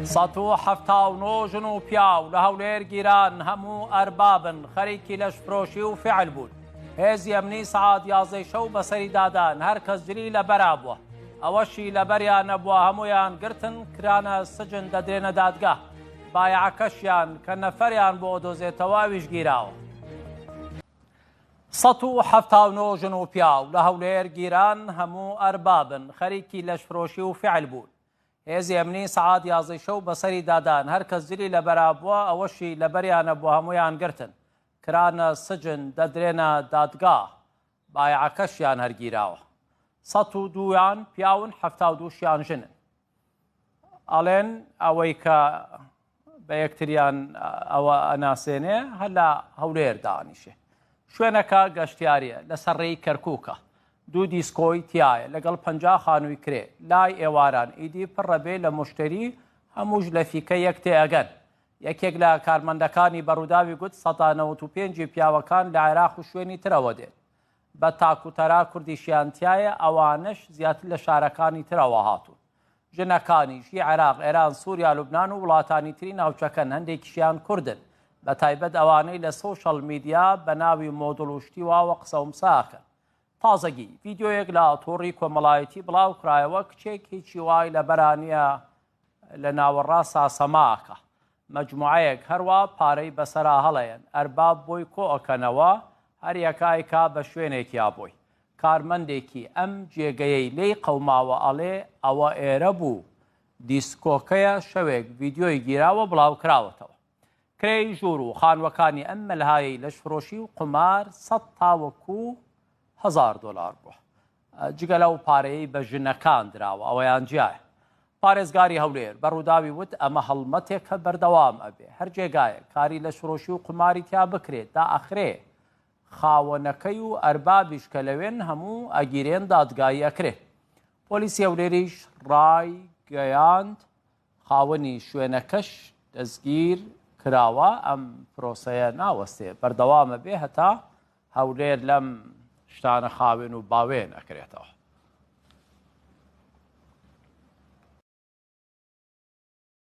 179 ژن و پیاو لە هەولێر گیران هەموو ئەربابن خەریکی لەشفرۆشی و فعل بوون. هێزی ئەمنی سەعات 11 شەو بەسەری دادان هەر کەس جلی لەبەرا بووە. ئەوەشی لەبەریان نەبووە هەمویان گرتن کرانە سجن دەدرێنە دادگا. بایعکەشیان کە نەفەریان بۆ دۆزێتەوە ویش گیراوە. 179 ژن و پیاو لە هەولێر گیران هەموو ئەربابن خەریکی لەشفرۆشی و فعل بوون. هێزی ئەمنی سەعات 11 شەو بەسەری دادان هەر کەس جلی لەبەرا بووە ئەوەشی لەبەریان نەبووە هەمویان گرتن کرانە سجن دەدرێنە دادگا. بایعکەشیان هەرگیراوە. 102 پیاون 72 ژنن. ئەڵێن ئەوەی کە بە یەکتریان ئەوە ئەناسێنێ هەر لە هەولێر دانیشێ. شوێنەکە گەشتیاریە لەسەر ڕێی کەرکووکە. دوو دیسکۆی تایە لەگەڵ 50 خانووی کرێ لای ئێواران ئیدی پڕەبێ لە مشتری هەمووش لە فیکە یەک تێئەگەن. یەکێک لە کارمەندەکانی بەڕووداوی گوت 195 پیاوەکان لە عێراق و شوێنی ترەوە دێن. بە تاکوتەرا کوردیشیانتیایە ئەوانش زیاتر لە شارەکانی ترەوە هاتوون. ژنەکانیشی عێراق، ئێران، سووریا، لوبنان و وڵاتانی تری ناوچەکەن هەندێکیشیان کوردن. بە تایبەت ئەوانەی لە سۆشەڵ میدیا بە ناوی مۆدڵ و شتیواوە قسە و مساکەن. تازەگی ڤیدیۆیەک لە تۆڕی کۆمەڵایەتی بڵاو کرایەوە کچێک هیچی وای لە بەرانیە لە ناوەڕا ساسەماکە. مەجموعەیەک هەروە پارەی بەسەرا هەڵەیەن ئەرباب بۆی کۆ ئەکەنەوە هەر یەکایکا بە شوێنێکیا بۆی. کارمەندێکی ئەم جێگەیەی لێی قەوماوە ئەڵێ ئەوە ئێرە بوو. دیسکۆکەیە شەوێک ڤیدیۆی گیراوە بڵاو کراوەتەوە. کرێی ژوور و خانوەکانی ئەم مەلهایەی لەشفرۆشی و قمار 100 تاوەکو $1000 بووە. جگە لەو پارەیەی بە ژنەکان دراوە ئەوەیان جیایە. پارێزگاری هەولێر بەڕووداوی وت ئەمە هەڵمەتێکە بەردەوام ئەبێ هەر جێگایە کاری لەشفرۆشی و قماری تیا بکرێت دا ئەخرێ. خاوەنەکەی و ئەربابیش کە لەوێن هەموو ئەگیرێن دادگایی ئەکرێ. پۆلیسی هەولێریش ڕای گەیاند خاوەنی شوێنەکەش دەستگیر کراوە. ئەم پرۆسەیە ناوەستێ بەردەوامە بێ هەتا هەولێر لەم شتانە خاوێن و باوێن ئەکرێتەوە.